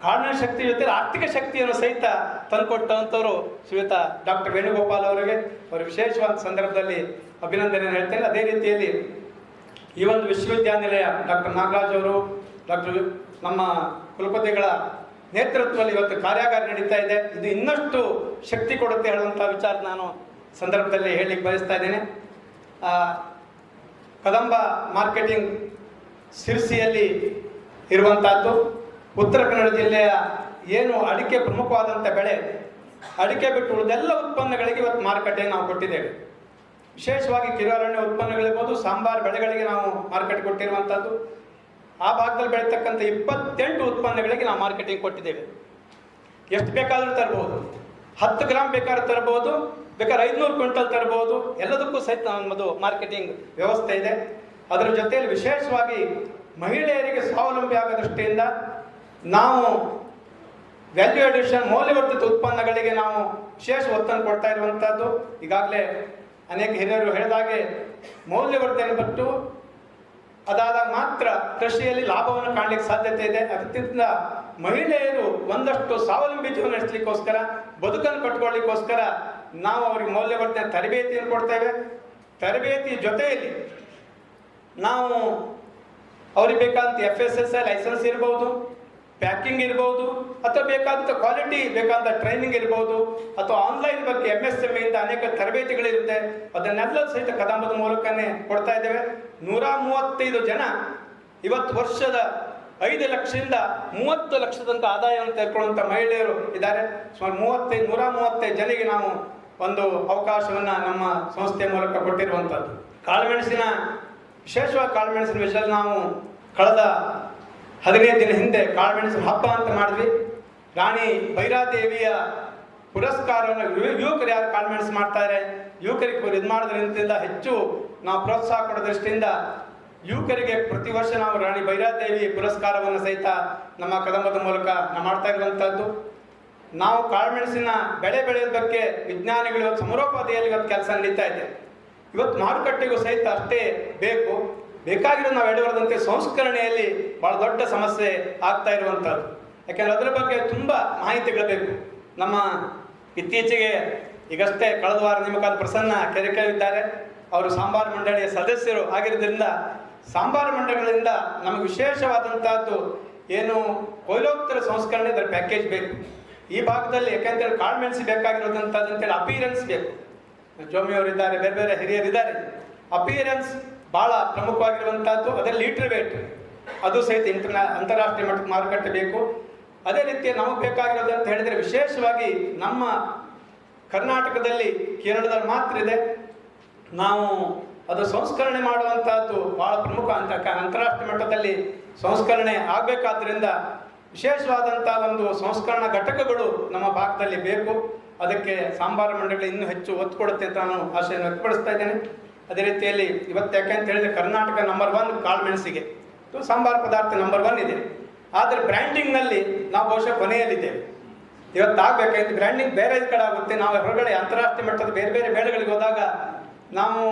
Speaker 4: ಕಾಳುಮೆಣಸಿನ ಶಕ್ತಿ ಜೊತೆ ಆರ್ಥಿಕ ಶಕ್ತಿಯನ್ನು ಸಹಿತ ತಂದುಕೊಟ್ಟಂಥವರು ಶ್ರೀಯುತ ಡಾಕ್ಟರ್ ವೇಣುಗೋಪಾಲ್ ಅವರಿಗೆ ಅವರು ವಿಶೇಷವಾದ ಸಂದರ್ಭದಲ್ಲಿ ಅಭಿನಂದನೆ ಹೇಳ್ತೇನೆ. ಅದೇ ರೀತಿಯಲ್ಲಿ ಈ ಒಂದು ವಿಶ್ವವಿದ್ಯಾನಿಲಯ ಡಾಕ್ಟರ್ ನಾಗರಾಜ್ ಅವರು, ಡಾಕ್ಟರ್ ನಮ್ಮ ಕುಲಪತಿಗಳ ನೇತೃತ್ವದಲ್ಲಿ ಇವತ್ತು ಕಾರ್ಯಾಗಾರ ನಡೀತಾ ಇದೆ. ಇದು ಇನ್ನಷ್ಟು ಶಕ್ತಿ ಕೊಡುತ್ತೆ ಹೇಳುವಂಥ ವಿಚಾರ ನಾನು ಸಂದರ್ಭದಲ್ಲಿ ಹೇಳಲಿಕ್ಕೆ ಬಯಸ್ತಾ ಇದ್ದೇನೆ. ಕದಂಬ ಮಾರ್ಕೆಟಿಂಗ್ ಶಿರಸಿಯಲ್ಲಿ ಇರುವಂತಹದ್ದು ಉತ್ತರ ಕನ್ನಡ ಜಿಲ್ಲೆಯ ಏನು ಅಡಿಕೆ ಪ್ರಮುಖವಾದಂಥ ಬೆಳೆ, ಅಡಿಕೆ ಬಿಟ್ಟು ಉಳಿದೆಲ್ಲ ಉತ್ಪನ್ನಗಳಿಗೆ ಇವತ್ತು ಮಾರುಕಟ್ಟೆ ನಾವು ಕೊಟ್ಟಿದ್ದೇವೆ. ವಿಶೇಷವಾಗಿ ಕಿರುಅರಣ್ಯ ಉತ್ಪನ್ನಗಳಿರ್ಬೋದು, ಸಾಂಬಾರು ಬೆಳೆಗಳಿಗೆ ನಾವು ಮಾರುಕಟ್ಟೆ ಕೊಟ್ಟಿರುವಂಥದ್ದು. ಆ ಭಾಗದಲ್ಲಿ ಬೆಳೀತಕ್ಕಂಥ 28 ಉತ್ಪನ್ನಗಳಿಗೆ ನಾವು ಮಾರ್ಕೆಟಿಂಗ್ ಕೊಟ್ಟಿದ್ದೇವೆ. ಎಷ್ಟು ಬೇಕಾದರೂ ತರ್ಬೋದು, 10 ಗ್ರಾಮ್ ಬೇಕಾದ್ರೂ ತರ್ಬೋದು, ಬೇಕಾದ್ರೆ 500 ಕ್ವಿಂಟಲ್ ತರ್ಬೋದು. ಎಲ್ಲದಕ್ಕೂ ಸಹಿತ ನಮ್ಮದು ಮಾರ್ಕೆಟಿಂಗ್ ವ್ಯವಸ್ಥೆ ಇದೆ. ಅದರ ಜೊತೆಯಲ್ಲಿ ವಿಶೇಷವಾಗಿ ಮಹಿಳೆಯರಿಗೆ ಸ್ವಾವಲಂಬಿ ಆಗೋ ದೃಷ್ಟಿಯಿಂದ ನಾವು ವ್ಯಾಲ್ಯೂ ಅಡಿಷನ್ ಮೌಲ್ಯವರ್ಧಿತ ಉತ್ಪನ್ನಗಳಿಗೆ ನಾವು ವಿಶೇಷ ಒತ್ತನ್ನು ಕೊಡ್ತಾ ಇರುವಂಥದ್ದು. ಈಗಾಗಲೇ ಅನೇಕ ಹಿರಿಯರು ಹೇಳಿದಾಗೆ ಮೌಲ್ಯವರ್ಧನೆ ಬಿಟ್ಟು ಅದಾದಾಗ ಮಾತ್ರ ಕೃಷಿಯಲ್ಲಿ ಲಾಭವನ್ನು ಕಾಣಲಿಕ್ಕೆ ಸಾಧ್ಯತೆ ಇದೆ. ಅದರಿಂದ ಮಹಿಳೆಯರು ಒಂದಷ್ಟು ಸ್ವಾವಲಂಬಿ ಜೀವನ ನಡೆಸಲಿಕ್ಕೋಸ್ಕರ, ಬದುಕನ್ನು ಕಟ್ಕೊಳ್ಳಿಕ್ಕೋಸ್ಕರ ನಾವು ಅವರಿಗೆ ಮೌಲ್ಯವರ್ಧನೆ ತರಬೇತಿಯನ್ನು ಕೊಡ್ತೇವೆ. ತರಬೇತಿ ಜೊತೆಯಲ್ಲಿ ನಾವು ಅವ್ರಿಗೆ ಬೇಕಾದಂಥ FSSAI ಲೈಸೆನ್ಸ್ ಇರ್ಬೋದು, ಪ್ಯಾಕಿಂಗ್ ಇರ್ಬೋದು, ಅಥವಾ ಬೇಕಾದಂಥ ಕ್ವಾಲಿಟಿ ಬೇಕಾದಂಥ ಟ್ರೈನಿಂಗ್ ಇರ್ಬೋದು, ಅಥವಾ ಆನ್ಲೈನ್ ಬಗ್ಗೆ MSME ಇಂದ ಅನೇಕ ತರಬೇತಿಗಳಿರುತ್ತೆ. ಅದನ್ನೆಲ್ಲ ಸಹಿತ ಕದಂಬದ ಮೂಲಕನೇ ಕೊಡ್ತಾ ಇದ್ದೇವೆ. 135 ಜನ ಇವತ್ತು ವರ್ಷದ 5 ಲಕ್ಷದಿಂದ 30 ಲಕ್ಷದ ತನಕ ಆದಾಯವನ್ನು ತೆಗೆದುಕೊಳ್ಳುವಂಥ ಮಹಿಳೆಯರು ಇದ್ದಾರೆ. ಸುಮಾರು 135 ಜನಿಗೆ ನಾವು ಒಂದು ಅವಕಾಶವನ್ನು ನಮ್ಮ ಸಂಸ್ಥೆಯ ಮೂಲಕ ಕೊಟ್ಟಿರುವಂಥದ್ದು. ಕಾಳುಮೆಣಸಿನ ವಿಶೇಷವಾಗಿ ಕಾಳುಮೆಣಸಿನ ವಿಷಯದಲ್ಲಿ ನಾವು ಕಳೆದ 15 ದಿನ ಹಿಂದೆ ಕಾಳುಮೆಣಸಿನ ಹಬ್ಬ ಅಂತ ಮಾಡಿದ್ವಿ. ರಾಣಿ ಭೈರಾದೇವಿಯ ಪುರಸ್ಕಾರವನ್ನು ಯುವಕರು ಯಾರು ಕಾಳುಮೆಣಸು ಮಾಡ್ತಾರೆ, ಯುವಕರಿಗೆ ಇದು ಮಾಡೋದ್ರಿಂದ ಹೆಚ್ಚು ನಾವು ಪ್ರೋತ್ಸಾಹ ಕೊಡೋ ದೃಷ್ಟಿಯಿಂದ ಯುವಕರಿಗೆ ಪ್ರತಿ ವರ್ಷ ನಾವು ರಾಣಿ ಭೈರಾದೇವಿ ಪುರಸ್ಕಾರವನ್ನು ಸಹಿತ ನಮ್ಮ ಕದಂಬದ ಮೂಲಕ ನಾವು ಮಾಡ್ತಾ ಇರುವಂಥದ್ದು. ನಾವು ಕಾಳುಮೆಣಸಿನ ಬೆಳೆಯೋದ್ರ ಬಗ್ಗೆ ವಿಜ್ಞಾನಿಗಳು ಇವತ್ತು ಸಮರೋಪಾದಿಯಲ್ಲಿ ಇವತ್ತು ಕೆಲಸ ನಡೀತಾ ಇದೆ. ಇವತ್ತು ಮಾರುಕಟ್ಟೆಗೂ ಸಹಿತ ಅಷ್ಟೇ ಬೇಕಾಗಿರೋ ನಾವು ಎಡವರದಂತೆ ಸಂಸ್ಕರಣೆಯಲ್ಲಿ ಬಹಳ ದೊಡ್ಡ ಸಮಸ್ಯೆ ಆಗ್ತಾ ಇರುವಂಥದ್ದು. ಯಾಕೆಂದ್ರೆ ಅದರ ಬಗ್ಗೆ ತುಂಬ ಮಾಹಿತಿಗಳು ಬೇಕು. ನಮ್ಮ ಇತ್ತೀಚೆಗೆ ಈಗಷ್ಟೇ ಕಳೆದ ವಾರ ನೇಮಕಾದ ಪ್ರಸನ್ನ ಕೆರೆಕಲ್ಲಿದ್ದಾರೆ. ಅವರು ಸಾಂಬಾರು ಮಂಡಳಿಯ ಸದಸ್ಯರು ಆಗಿರೋದ್ರಿಂದ ಸಾಂಬಾರು ಮಂಡಳಿಗಳಿಂದ ನಮಗೆ ವಿಶೇಷವಾದಂತಹದ್ದು ಏನು ಕೊಯ್ಲೋತ್ತರ ಸಂಸ್ಕರಣೆ, ಅದರ ಪ್ಯಾಕೇಜ್ ಬೇಕು ಈ ಭಾಗದಲ್ಲಿ. ಯಾಕೆಂತೇಳಿ ಕಾಳುಮೆಣಸಿ ಬೇಕಾಗಿರೋದಂತಂತೇಳಿ ಅಪಿಯರೆನ್ಸ್ ಬೇಕು. ಜೋಮಿಯವರಿದ್ದಾರೆ, ಬೇರೆ ಬೇರೆ ಹಿರಿಯರಿದ್ದಾರೆ. ಅಪಿಯರೆನ್ಸ್ ಬಹಳ ಪ್ರಮುಖವಾಗಿರುವಂತಹದ್ದು. ಅದರಲ್ಲಿ ಲೀಟರ್ ವೇಟ್ ಅದು ಸಹಿತ ಅಂತಾರಾಷ್ಟ್ರೀಯ ಮಟ್ಟಕ್ಕೆ ಮಾರುಕಟ್ಟೆ ಬೇಕು. ಅದೇ ರೀತಿ ನಮಗೆ ಬೇಕಾಗಿರೋದು ಅಂತ ಹೇಳಿದರೆ ವಿಶೇಷವಾಗಿ ನಮ್ಮ ಕರ್ನಾಟಕದಲ್ಲಿ, ಕೇರಳದಲ್ಲಿ ಮಾತ್ರ ಇದೆ. ನಾವು ಅದು ಸಂಸ್ಕರಣೆ ಮಾಡುವಂತಹದ್ದು ಬಹಳ ಪ್ರಮುಖ ಅಂತಾರಾಷ್ಟ್ರೀಯ ಮಟ್ಟದಲ್ಲಿ ಸಂಸ್ಕರಣೆ ಆಗಬೇಕಾದ್ರಿಂದ ವಿಶೇಷವಾದಂತಹ ಒಂದು ಸಂಸ್ಕರಣಾ ಘಟಕಗಳು ನಮ್ಮ ಭಾಗದಲ್ಲಿ ಬೇಕು. ಅದಕ್ಕೆ ಸಾಂಬಾರು ಮಂಡಳಿ ಇನ್ನೂ ಹೆಚ್ಚು ಒತ್ತು ಕೊಡುತ್ತೆ ಅಂತ ನಾನು ಆಶೆಯನ್ನು ವ್ಯಕ್ತಪಡಿಸ್ತಾ ಇದ್ದೇನೆ. ಅದೇ ರೀತಿಯಲ್ಲಿ ಇವತ್ತು ಯಾಕೆಂತ ಹೇಳಿದ್ರೆ ಕರ್ನಾಟಕ ನಂಬರ್ 1 ಕಾಳುಮೆಣಸಿಗೆ, ಸಾಂಬಾರು ಪದಾರ್ಥ ನಂಬರ್ 1 ಇದೆ. ಆದರೆ ಬ್ರ್ಯಾಂಡಿಂಗ್ನಲ್ಲಿ ನಾವು ಬಹುಶಃ ಕೊನೆಯಲ್ಲಿದ್ದೇವೆ. ಇವತ್ತು ಆಗಬೇಕಾದ್ರೆ ಬ್ರ್ಯಾಂಡಿಂಗ್ ಬೇರೆ ಕಡೆ ಆಗುತ್ತೆ. ನಾವು ಹೊರಗಡೆ ಅಂತಾರಾಷ್ಟ್ರೀಯ ಮಟ್ಟದ ಬೇರೆ ಬೇರೆ ಮೇಳಗಳಿಗೆ ಹೋದಾಗ, ನಾವು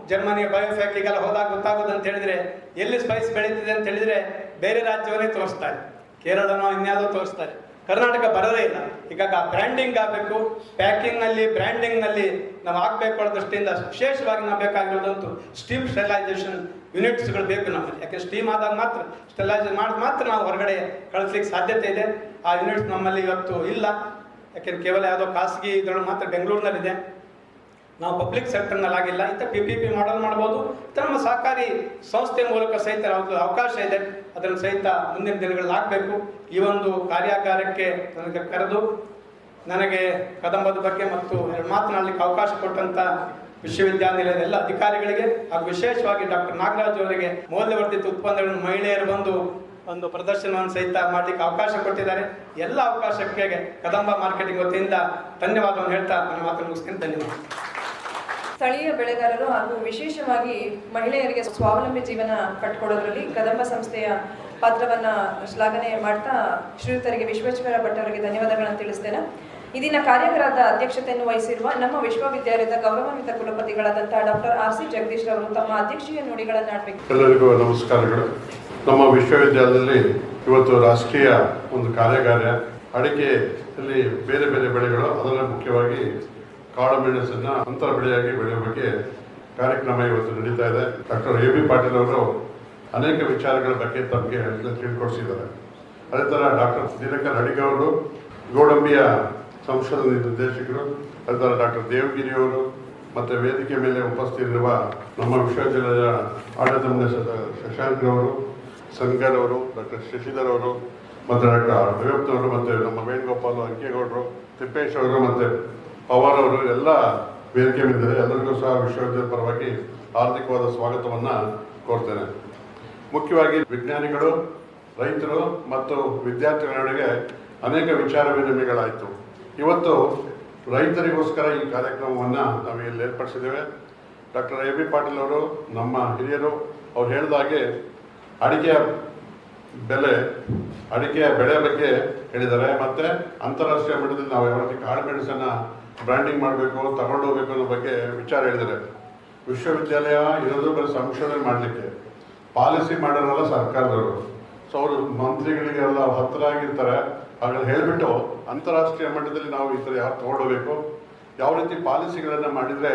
Speaker 4: ಜರ್ಮನಿಯ ಬಯೋಫ್ಯಾಕ್ಟ್ರಿಗೆಲ್ಲ ಹೋದಾಗ ಗೊತ್ತಾಗೋದು ಅಂತ ಹೇಳಿದ್ರೆ ಎಲ್ಲಿ ಸ್ಪೈಸ್ ಬೆಳೀತಿದೆ ಅಂತ ಹೇಳಿದ್ರೆ ಬೇರೆ ರಾಜ್ಯವನ್ನೇ ತೋರಿಸ್ತಾರೆ, ಕೇರಳನೋ ಇನ್ಯಾವುದೋ ತೋರಿಸ್ತಾರೆ. ಕರ್ನಾಟಕ ಬರೋದೇ ಇಲ್ಲ. ಈಗ ಬ್ರ್ಯಾಂಡಿಂಗ್ ಆಗಬೇಕು, ಪ್ಯಾಕಿಂಗ್ನಲ್ಲಿ ಬ್ರ್ಯಾಂಡಿಂಗ್ನಲ್ಲಿ ನಾವು ಆಗಬೇಕು ಅನ್ನೋ ದೃಷ್ಟಿಯಿಂದ ವಿಶೇಷವಾಗಿ ನಾವು ಬೇಕಾಗಿರೋದಂತೂ ಸ್ಟೀಮ್ ಸ್ಟೆರಿಲೈಸೇಷನ್ ಯೂನಿಟ್ಸ್ಗಳು ಬೇಕು ನಮ್ಮಲ್ಲಿ. ಯಾಕೆ ಸ್ಟೀಮ್ ಆದಾಗ ಮಾತ್ರ ಸ್ಟೆರಿಲೈಸೇಷನ್ ಮಾಡಿದ ಮಾತ್ರ ನಾವು ಹೊರಗಡೆ ಕಳಿಸ್ಲಿಕ್ಕೆ ಸಾಧ್ಯತೆ ಇದೆ. ಆ ಯೂನಿಟ್ಸ್ ನಮ್ಮಲ್ಲಿ ಇವತ್ತು ಇಲ್ಲ. ಯಾಕೆಂದ್ರೆ ಕೇವಲ ಯಾವುದೋ ಖಾಸಗಿ ಇದರಲ್ಲಿ ಮಾತ್ರ ಬೆಂಗಳೂರಿನಲ್ಲಿದೆ, ನಾವು ಪಬ್ಲಿಕ್ ಸೆಕ್ಟರ್ನಲ್ಲಿ ಆಗಿಲ್ಲ. ಇಂಥ PPP ಮಾಡೆಲ್ ಮಾಡ್ಬೋದು. ನಮ್ಮ ಸಹಕಾರಿ ಸಂಸ್ಥೆ ಮೂಲಕ ಸಹಿತ ಅವಕಾಶ ಇದೆ, ಅದನ್ನು ಸಹಿತ ಮುಂದಿನ ದಿನಗಳಲ್ಲಿ ಆಗಬೇಕು. ಈ ಒಂದು ಕಾರ್ಯಾಗಾರಕ್ಕೆ ನನಗೆ ಕರೆದು ನನಗೆ ಕದಂಬದ ಬಗ್ಗೆ ಮತ್ತು ಮಾತನಾಡಲಿಕ್ಕೆ ಅವಕಾಶ ಕೊಟ್ಟಂತ ವಿಶ್ವವಿದ್ಯಾನಿಲಯದ ಎಲ್ಲ ಅಧಿಕಾರಿಗಳಿಗೆ ಹಾಗೂ ವಿಶೇಷವಾಗಿ ಡಾಕ್ಟರ್ ನಾಗರಾಜ್ ಅವರಿಗೆ ಮೌಲ್ಯವರ್ಧಿತ ಉತ್ಪನ್ನಗಳನ್ನು ಮಹಿಳೆಯರು ಬಂದು ಒಂದು ಪ್ರದರ್ಶನವನ್ನು ಸಹಿತ ಮಾಡಲಿಕ್ಕೆ ಅವಕಾಶ ಕೊಟ್ಟಿದ್ದಾರೆ. ಎಲ್ಲ ಅವಕಾಶಕ್ಕೆ ಕದಂಬ ಮಾರ್ಕೆಟಿಂಗ್ ವತಿಯಿಂದ ಧನ್ಯವಾದವನ್ನು ಹೇಳ್ತಾ ನನ್ನ ಮಾತನ್ನು ಮುಗಿಸ್ತೀನಿ. ಧನ್ಯವಾದ.
Speaker 2: ಸ್ಥಳೀಯ ಬೆಳೆಗಾರರು ಹಾಗೂ ವಿಶೇಷವಾಗಿ ಮಹಿಳೆಯರಿಗೆ ಸ್ವಾವಲಂಬಿ ಜೀವನ ಕಟ್ಟಿಕೊಡೋದ್ರಲ್ಲಿ ಕದಂಬ ಸಂಸ್ಥೆಯ ಪಾತ್ರವನ್ನ ಶ್ಲಾಘನೆ ಮಾಡ್ತಾ ಶ್ರೀಯುತರಿಗೆ ವಿಶ್ವೇಶ್ವರ ಭಟ್ ಅವರಿಗೆ ಧನ್ಯವಾದಗಳನ್ನು ತಿಳಿಸ್ತೇನೆ. ಇದಿನ ಕಾರ್ಯಾಗಾರದ ಅಧ್ಯಕ್ಷತೆಯನ್ನು ವಹಿಸಿರುವ ನಮ್ಮ ವಿಶ್ವವಿದ್ಯಾಲಯದ ಗೌರವಾನ್ವಿತ ಕುಲಪತಿಗಳಾದಂತಹ ಡಾಕ್ಟರ್ RC ಜಗದೀಶ್ ಅವರು ತಮ್ಮ ಅಧ್ಯಕ್ಷೀಯ ನುಡಿಗಳನ್ನು ಆಡಬೇಕು.
Speaker 5: ಎಲ್ಲರಿಗೂ ನಮಸ್ಕಾರಗಳು. ನಮ್ಮ ವಿಶ್ವವಿದ್ಯಾಲಯದಲ್ಲಿ ಇವತ್ತು ರಾಷ್ಟ್ರೀಯ ಒಂದು ಕಾರ್ಯಾಗಾರ ಅಡಿಕೆಯಲ್ಲಿ ಬೇರೆ ಬೇರೆ ಬೆಳೆಗಳು, ಅದರಲ್ಲಿ ಮುಖ್ಯವಾಗಿ ಕಾಳು ಮೆಣಸನ್ನು ಅಂತರ ಬೆಳೆಯಾಗಿ ಬೆಳೆಯುವ ಬಗ್ಗೆ ಕಾರ್ಯಕ್ರಮ ಇವತ್ತು ನಡೀತಾ ಇದೆ. ಡಾಕ್ಟರ್ AB ಪಾಟೀಲ್ ಅವರು ಅನೇಕ ವಿಚಾರಗಳ ಬಗ್ಗೆ ತಮಗೆ ತಿಳ್ಕೊಡಿಸಿದ್ದಾರೆ. ಅದೇ ಥರ ಡಾಕ್ಟರ್ ದಿನಕರ್ ಅಡಿಗ ಅವರು ಗೋಡಂಬಿಯ ಸಂಶೋಧನೆ ನಿರ್ದೇಶಕರು, ಅದೇ ಥರ ಡಾಕ್ಟರ್ ದೇವಗಿರಿ ಅವರು ಮತ್ತು ವೇದಿಕೆ ಮೇಲೆ ಉಪಸ್ಥಿತಿರುವ ನಮ್ಮ ವಿಶ್ವವಿದ್ಯಾಲಯದ ಆಡಳಿತ ಮಂಡಳಿ ಶಶಾಂಕ್ ಅವರು, ಸಂಗರ್ ಅವರು, ಡಾಕ್ಟರ್ ಶಶಿಧರ್ ಅವರು ಮತ್ತು ಡಾಕ್ಟರ್ ಅಯ್ಯಪ್ಪನವರು ಮತ್ತು ನಮ್ಮ ವೇಣುಗೋಪಾಲ್ ಅಂಕೇಗೌಡರು, ತಿಪ್ಪೇಶ್ ಅವರು ಮತ್ತು ಪವಾರ್ ಅವರು ಎಲ್ಲ ವೇದಿಕೆ ಮೇಲಿದ್ದಾರೆ. ಎಲ್ಲರಿಗೂ ಸಹ ವಿಶ್ವವಿದ್ಯಾಲಯದ ಪರವಾಗಿ ಹಾರ್ದಿಕವಾದ ಸ್ವಾಗತವನ್ನು ಕೋರ್ತೇನೆ. ಮುಖ್ಯವಾಗಿ ವಿಜ್ಞಾನಿಗಳು, ರೈತರು ಮತ್ತು ವಿದ್ಯಾರ್ಥಿಗಳ ನಡುವೆ ಅನೇಕ ವಿಚಾರ ವಿನಿಮಯಗಳಾಯಿತು. ಇವತ್ತು ರೈತರಿಗೋಸ್ಕರ ಈ ಕಾರ್ಯಕ್ರಮವನ್ನು ನಾವು ಇಲ್ಲಿ ಏರ್ಪಡಿಸಿದ್ದೇವೆ. ಡಾಕ್ಟರ್ AB ಪಾಟೀಲ್ ಅವರು ನಮ್ಮ ಹಿರಿಯರು, ಅವ್ರು ಹೇಳಿದಾಗೆ ಅಡಿಕೆಯ ಬೆಳೆ ಬಗ್ಗೆ ಹೇಳಿದ್ದಾರೆ. ಮತ್ತು ಅಂತಾರಾಷ್ಟ್ರೀಯ ಮಟ್ಟದಲ್ಲಿ ನಾವು ಯಾವ ರೀತಿ ಕಾಳು ಮೆಣಸನ್ನು ಬ್ರ್ಯಾಂಡಿಂಗ್ ಮಾಡಬೇಕು, ತಗೊಂಡು ಹೋಗ್ಬೇಕು ಅನ್ನೋ ಬಗ್ಗೆ ವಿಚಾರ ಹೇಳಿದ್ದಾರೆ. ವಿಶ್ವವಿದ್ಯಾಲಯ ಇರೋದು ಬರೀ ಸಂಶೋಧನೆ ಮಾಡಲಿಕ್ಕೆ, ಪಾಲಿಸಿ ಮಾಡೋರಲ್ಲ ಸರ್ಕಾರದವರು. ಸೊ ಅವರು ಮಂತ್ರಿಗಳಿಗೆಲ್ಲ ಹತ್ತಿರಾಗಿರ್ತಾರೆ. ಹಾಗಾಗಿ ಹೇಳಿಬಿಟ್ಟು ಅಂತಾರಾಷ್ಟ್ರೀಯ ಮಟ್ಟದಲ್ಲಿ ನಾವು ಈ ಥರ ಯಾವ ತಗೊಂಡೋಗ್ಬೇಕು, ಯಾವ ರೀತಿ ಪಾಲಿಸಿಗಳನ್ನು ಮಾಡಿದರೆ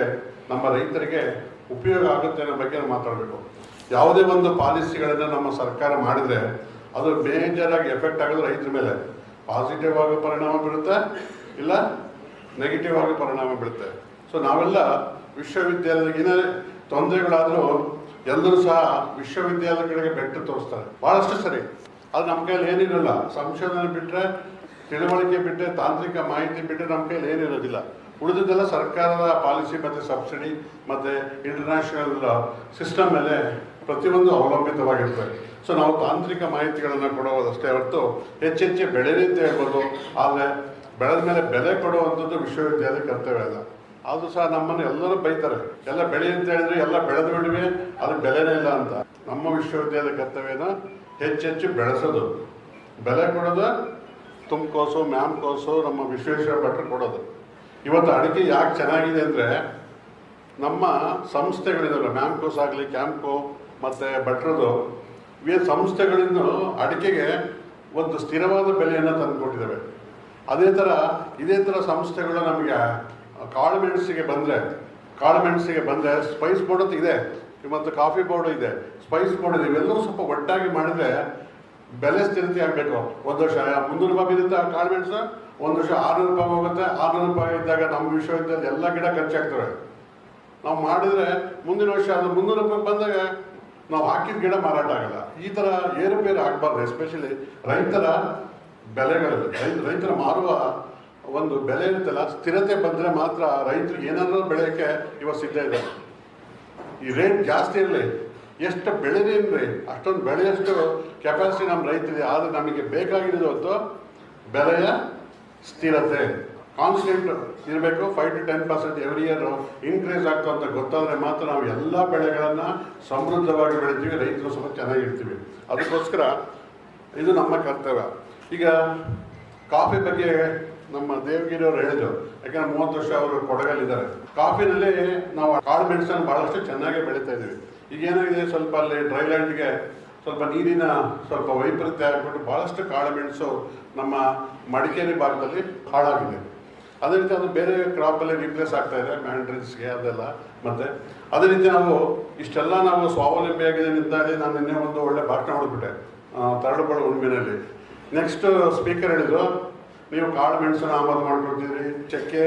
Speaker 5: ನಮ್ಮ ರೈತರಿಗೆ ಉಪಯೋಗ ಆಗುತ್ತೆ ಅನ್ನೋ ಬಗ್ಗೆ ನಾವು ಮಾತಾಡಬೇಕು. ಯಾವುದೇ ಒಂದು ಪಾಲಿಸಿಗಳನ್ನು ನಮ್ಮ ಸರ್ಕಾರ ಮಾಡಿದರೆ ಅದು ಮೇಜರಾಗಿ ಎಫೆಕ್ಟ್ ಆಗೋದು ರೈತರ ಮೇಲೆ. ಪಾಸಿಟಿವ್ ಆಗಿ ಪರಿಣಾಮ ಬೀರುತ್ತೆ, ಇಲ್ಲ ನೆಗೆಟಿವ್ ಆಗಿ ಪರಿಣಾಮ ಬೀಳುತ್ತೆ. ಸೊ ನಾವೆಲ್ಲ ವಿಶ್ವವಿದ್ಯಾಲಯದ ಏನೇ ತೊಂದರೆಗಳಾದರೂ ಎಲ್ಲರೂ ಸಹ ವಿಶ್ವವಿದ್ಯಾಲಯಗಳಿಗೆ ಬೆಟ್ಟು ತೋರಿಸ್ತಾರೆ, ಭಾಳಷ್ಟು ಸರಿ. ಅದು ನಮ್ಮ ಕೈಯಲ್ಲಿ ಏನಿರಲ್ಲ. ಸಂಶೋಧನೆ ಬಿಟ್ಟರೆ, ತಿಳುವಳಿಕೆ ಬಿಟ್ಟರೆ, ತಾಂತ್ರಿಕ ಮಾಹಿತಿ ಬಿಟ್ಟರೆ ನಮ್ಮ ಕೈಯಲ್ಲಿ ಏನಿರೋದಿಲ್ಲ. ಉಳಿದಿದ್ದೆಲ್ಲ ಸರ್ಕಾರದ ಪಾಲಿಸಿ ಮತ್ತು ಸಬ್ಸಿಡಿ ಮತ್ತು ಇಂಟರ್ನ್ಯಾಷನಲ್ ಸಿಸ್ಟಮ್ ಮೇಲೆ ಪ್ರತಿಯೊಂದು ಅವಲಂಬಿತವಾಗಿರ್ತದೆ. ಸೊ ನಾವು ತಾಂತ್ರಿಕ ಮಾಹಿತಿಗಳನ್ನು ಕೊಡೋದಷ್ಟೇ ಹೊರತು ಹೆಚ್ಚೆಚ್ಚು ಬೆಳೆರಿ ಅಂತ ಹೇಳ್ಬೋದು. ಆದರೆ ಬೆಳೆದ ಮೇಲೆ ಬೆಲೆ ಕೊಡುವಂಥದ್ದು ವಿಶ್ವವಿದ್ಯಾಲಯ ಕರ್ತವ್ಯ ಅಲ್ಲ. ಆದರೂ ಸಹ ನಮ್ಮನ್ನು ಎಲ್ಲರೂ ಬೈತಾರೆ, ಎಲ್ಲ ಬೆಳೆ ಅಂತ ಹೇಳಿದ್ರೆ ಎಲ್ಲ ಬೆಳೆದು ಬಿಡುವೆ, ಅದಕ್ಕೆ ಬೆಲೆನೇ ಇಲ್ಲ ಅಂತ. ನಮ್ಮ ವಿಶ್ವವಿದ್ಯಾಲಯ ಕರ್ತವ್ಯನ ಹೆಚ್ಚೆಚ್ಚು ಬೆಳೆಸೋದು, ಬೆಲೆ ಕೊಡೋದು ತುಮಕೋಸು ಮ್ಯಾಮ್ಕೋಸು ನಮ್ಮ ವಿಶ್ವೇಶ್ವರ ಭಟ್ರು ಕೊಡೋದು. ಇವತ್ತು ಅಡಿಕೆ ಯಾಕೆ ಚೆನ್ನಾಗಿದೆ ಅಂದರೆ ನಮ್ಮ ಸಂಸ್ಥೆಗಳಿದಾವೆ, ಮ್ಯಾಮ್ಕೋಸ್ ಆಗಲಿ, ಕ್ಯಾಂಪ್ಕೋ ಮತ್ತು ಭಟ್ರದು, ಇವೆ ಸಂಸ್ಥೆಗಳಿಂದ ಅಡಿಕೆಗೆ ಒಂದು ಸ್ಥಿರವಾದ ಬೆಲೆಯನ್ನು ತಂದುಕೊಟ್ಟಿದ್ದಾವೆ. ಇದೇ ಥರ ಸಂಸ್ಥೆಗಳು ನಮಗೆ ಕಾಳು ಮೆಣಸಿಗೆ ಬಂದರೆ ಸ್ಪೈಸ್ ಬೋರ್ಡ್ ಅಂತ ಇದೆ, ಮತ್ತು ಕಾಫಿ ಬೋರ್ಡು ಇದೆ, ಸ್ಪೈಸ್ ಬೋರ್ಡ್ ಇದೆ. ಇವೆಲ್ಲವೂ ಸ್ವಲ್ಪ ಒಟ್ಟಾಗಿ ಮಾಡಿದರೆ ಬೆಲೆ ಸ್ಥಿರತೆ ಆಗಬೇಕು. ಒಂದು ವರ್ಷ 300 ರೂಪಾಯಿ ಬಿರುತ್ತೆ ಕಾಳು ಮೆಣಸು, ಒಂದು ವರ್ಷ 600 ರೂಪಾಯಿ ಹೋಗುತ್ತೆ. 600 ರೂಪಾಯಿ ಇದ್ದಾಗ ನಮ್ಮ ವಿಶ್ವವಿದ್ಯಾಲಯದ ಎಲ್ಲ ಗಿಡ ಖರ್ಚಾಗ್ತವೆ. ನಾವು ಮಾಡಿದರೆ ಮುಂದಿನ ವರ್ಷ ಅದು 300 ರೂಪಾಯಿ ಬಂದಾಗ ನಾವು ಹಾಕಿದ ಗಿಡ ಮಾರಾಟ ಆಗಲ್ಲ. ಈ ಥರ ಏರುಪೇರು ಆಗಬಾರ್ದು. ಎಸ್ಪೆಷಲಿ ರೈತರ ಬೆಲೆಗಳಲ್ಲಿ ರೈತರ ಮಾರುವ ಒಂದು ಬೆಲೆ ಇರುತ್ತಲ್ಲ, ಸ್ಥಿರತೆ ಬಂದರೆ ಮಾತ್ರ ರೈತರಿಗೆ ಏನಾದರೂ ಬೆಳೆಯೋಕ್ಕೆ ಇವತ್ತು ಸಿದ್ಧ ಇದೆ. ಈ ರೇಟ್ ಜಾಸ್ತಿ ಇರಲಿ, ಎಷ್ಟು ಬೆಳೆದೇನ್ರಿ ಅಷ್ಟೊಂದು ಬೆಳೆಯಷ್ಟು ಕೆಪಾಸಿಟಿ ನಮ್ಮ ರೈತರಿಗೆ. ಆದರೆ ನಮಗೆ ಬೇಕಾಗಿರೋದು ಹೊತ್ತು ಬೆಲೆಯ ಸ್ಥಿರತೆ ಕಾನ್ಸ್ಟೆಂಟ್ ಇರಬೇಕು. 5 to 10% ಎವ್ರಿ ಇಯರ್ ಇನ್ಕ್ರೀಸ್ ಆಗ್ತಾ ಅಂತ ಗೊತ್ತಾದರೆ ಮಾತ್ರ ನಾವು ಎಲ್ಲ ಬೆಳೆಗಳನ್ನು ಸಮೃದ್ಧವಾಗಿ ಬೆಳಿತೀವಿ, ರೈತರು ಸ್ವಲ್ಪ ಚೆನ್ನಾಗಿರ್ತೀವಿ. ಅದಕ್ಕೋಸ್ಕರ ಇದು ನಮ್ಮ ಕರ್ತವ್ಯ. ಈಗ ಕಾಫಿ ಬಗ್ಗೆ ನಮ್ಮ ದೇವಗಿರಿ ಅವರು ಹೇಳಿದರು, ಯಾಕಂದ್ರೆ 30 ವರ್ಷ ಅವರು ಕೊಡಗಲ್ಲಿದ್ದಾರೆ. ಕಾಫಿನಲ್ಲಿ ನಾವು ಕಾಳು ಮೆಣಸನ್ನು ಭಾಳಷ್ಟು ಚೆನ್ನಾಗಿ ಬೆಳೀತಾ ಇದ್ದೀವಿ. ಈಗ ಏನಾಗಿದೆ, ಸ್ವಲ್ಪ ಅಲ್ಲಿ ಡ್ರೈ ಲ್ಯಾಂಡ್ಗೆ ಸ್ವಲ್ಪ ನೀರಿನ ಸ್ವಲ್ಪ ವೈಪರೀತ್ಯ ಆಗಿಬಿಟ್ಟು ಭಾಳಷ್ಟು ಕಾಳುಮೆಣಸು ನಮ್ಮ ಮಡಿಕೇರಿ ಭಾಗದಲ್ಲಿ ಹಾಳಾಗಿದೆ. ಅದೇ ರೀತಿ ಅದು ಬೇರೆ ಕ್ರಾಪಲ್ಲಿ ರಿಪ್ಲೇಸ್ ಆಗ್ತಾ ಇದೆ, ಮ್ಯಾಂಡ್ರಿನ್ಸ್ಗೆ ಅದೆಲ್ಲ. ಮತ್ತು ಅದೇ ರೀತಿ ನಾವು ಇಷ್ಟೆಲ್ಲ ನಾವು ಸ್ವಾವಲಂಬಿಯಾಗಿದೆ ನಿಂತಾಗಿ ನಾನು ನಿನ್ನೆ ಒಂದು ಒಳ್ಳೆ ಭಾಷಣ ಹೊಡೆದ್ಬಿಟ್ಟೆ ತರಳುಗಳು ಉಣ್ಮಿನಲ್ಲಿ. ನೆಕ್ಸ್ಟ್ ಸ್ಪೀಕರ್ ಹೇಳಿದ್ರು, ನೀವು ಕಾಳು ಮೆಣಸನ್ನು ಆಮದು ಮಾಡ್ಕೊಳ್ತೀರಿ, ಚಕ್ಕೆ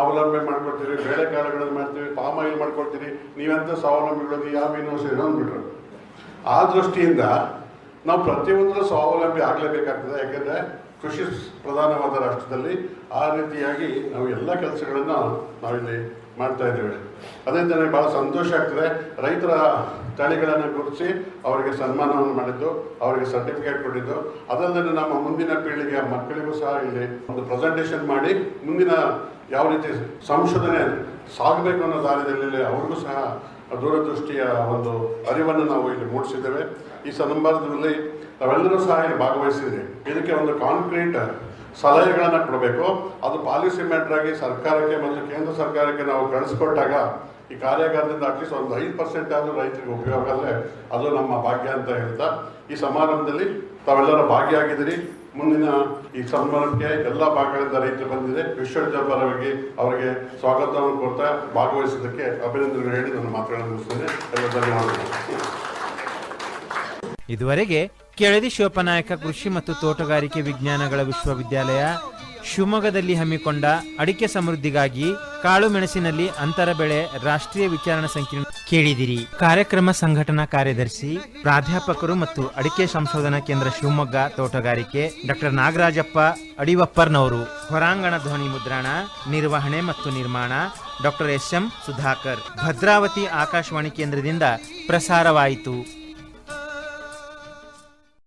Speaker 5: ಅವಲಂಬನೆ ಮಾಡ್ಕೊಳ್ತೀರಿ, ಬೇಳೆಕಾಳುಗಳನ್ನು ಮಾಡ್ತೀವಿ, ಪಾಮ್ ಆಯಿಲ್ ಮಾಡ್ಕೊಳ್ತೀರಿ, ನೀವೆಂತ ಸ್ವಾವಲಂಬಿಗಳು ಯಾವ ಯೂನಿವರ್ಸಿಟಿ ಅಂದ್ಬಿಟ್ರು. ಆ ದೃಷ್ಟಿಯಿಂದ ನಾವು ಪ್ರತಿಯೊಂದರ ಸ್ವಾವಲಂಬಿ ಆಗಲೇಬೇಕಾಗ್ತದೆ. ಯಾಕೆಂದರೆ ಕೃಷಿ ಪ್ರಧಾನವಾದ ರಾಷ್ಟ್ರದಲ್ಲಿ ಆ ರೀತಿಯಾಗಿ ನಾವು ಎಲ್ಲ ಕೆಲಸಗಳನ್ನು ನಾವಿಲ್ಲಿ ಮಾಡ್ತಾ ಇದ್ದೇವೆ. ಅದೇ ನನಗೆ ಭಾಳ ಸಂತೋಷ ಆಗ್ತದೆ. ರೈತರ ತಳಿಗಳನ್ನು ಗುರುತಿಸಿ ಅವರಿಗೆ ಸನ್ಮಾನವನ್ನು ಮಾಡಿದ್ದು, ಅವರಿಗೆ ಸರ್ಟಿಫಿಕೇಟ್ ಕೊಟ್ಟಿದ್ದು. ಅದಲ್ಲದೆ ನಮ್ಮ ಮುಂದಿನ ಪೀಳಿಗೆಯ ಮಕ್ಕಳಿಗೂ ಸಹ ಇಲ್ಲಿ ಒಂದು ಪ್ರೆಸೆಂಟೇಷನ್ ಮಾಡಿ ಮುಂದಿನ ಯಾವ ರೀತಿ ಸಂಶೋಧನೆ ಸಾಗಬೇಕು ಅನ್ನೋ ದಾರಿಯಲ್ಲಿ ಅವ್ರಿಗೂ ಸಹ ದೂರದೃಷ್ಟಿಯ ಒಂದು ಅರಿವನ್ನು ನಾವು ಇಲ್ಲಿ ಮೂಡಿಸಿದ್ದೇವೆ. ಈ ಸಂದರ್ಭದಲ್ಲಿ ನಾವೆಲ್ಲರೂ ಸಹ ಇಲ್ಲಿ ಭಾಗವಹಿಸಿದ್ವಿ. ಇದಕ್ಕೆ ಒಂದು ಕಾಂಕ್ರೀಟ್ ಸಲಹೆಗಳನ್ನು ಕೊಡಬೇಕು. ಅದು ಪಾಲಿಸಿ ಮ್ಯಾಟ್ರ್ ಆಗಿ ಸರ್ಕಾರಕ್ಕೆ ಮತ್ತು ಕೇಂದ್ರ ಸರ್ಕಾರಕ್ಕೆ ನಾವು ಕಳಿಸ್ಕೊಟ್ಟಾಗ ಈ ಕಾರ್ಯಾಗಾರದಿಂದ ಅಟ್ಲೀಸ್ಟ್ ಒಂದು 5% ಆದರೂ ರೈತರಿಗೆ ಉಪಯೋಗ ಆದರೆ ಅದು ನಮ್ಮ ಭಾಗ್ಯ ಅಂತ ಹೇಳ್ತಾ, ಈ ಸಮಾರಂಭದಲ್ಲಿ ತಾವೆಲ್ಲರೂ ಭಾಗಿಯಾಗಿದ್ದೀರಿ. ಮುಂದಿನ ಈ ಸಮಾರಂಭಕ್ಕೆ ಎಲ್ಲ ಭಾಗಗಳಿಂದ ರೈತರು ಬಂದಿದೆ. ವಿಶ್ವವಿದ್ಯಾಲಯ ಪರವಾಗಿ ಅವರಿಗೆ ಸ್ವಾಗತವನ್ನು ಕೊಡ್ತಾ ಭಾಗವಹಿಸಿದ್ದಕ್ಕೆ ಅಭಿನಂದನೆಗಳು ಹೇಳಿ ನನ್ನ ಮಾತುಗಳನ್ನು ಮುಗಿಸ್ತೇನೆ. ಎಲ್ಲ ಧನ್ಯವಾದಗಳು.
Speaker 1: ಇದುವರೆಗೆ ಕೆಳದಿ ಶಿವಪ್ಪನಾಯಕ ಕೃಷಿ ಮತ್ತು ತೋಟಗಾರಿಕೆ ವಿಜ್ಞಾನಗಳ ವಿಶ್ವವಿದ್ಯಾಲಯ ಶಿವಮೊಗ್ಗದಲ್ಲಿ ಹಮ್ಮಿಕೊಂಡ ಅಡಿಕೆ ಸಮೃದ್ಧಿಗಾಗಿ ಕಾಳು ಮೆಣಸಿನಲ್ಲಿ ಅಂತರ ಬೆಳೆ ರಾಷ್ಟ್ರೀಯ ವಿಚಾರಣಾ ಸಂಕಿರಣ ಕೇಳಿದಿರಿ. ಕಾರ್ಯಕ್ರಮ ಸಂಘಟನಾ ಕಾರ್ಯದರ್ಶಿ ಪ್ರಾಧ್ಯಾಪಕರು ಮತ್ತು ಅಡಿಕೆ ಸಂಶೋಧನಾ ಕೇಂದ್ರ ಶಿವಮೊಗ್ಗ ತೋಟಗಾರಿಕೆ ಡಾಕ್ಟರ್ ನಾಗರಾಜಪ್ಪ ಅಡಿವಪ್ಪರ್ನವರು. ಹೊರಾಂಗಣ ಧ್ವನಿ ಮುದ್ರಣ, ನಿರ್ವಹಣೆ ಮತ್ತು ನಿರ್ಮಾಣ doctor S M Sudhakar. Bhadravati Akashvani ಕೇಂದ್ರದಿಂದ ಪ್ರಸಾರವಾಯಿತು.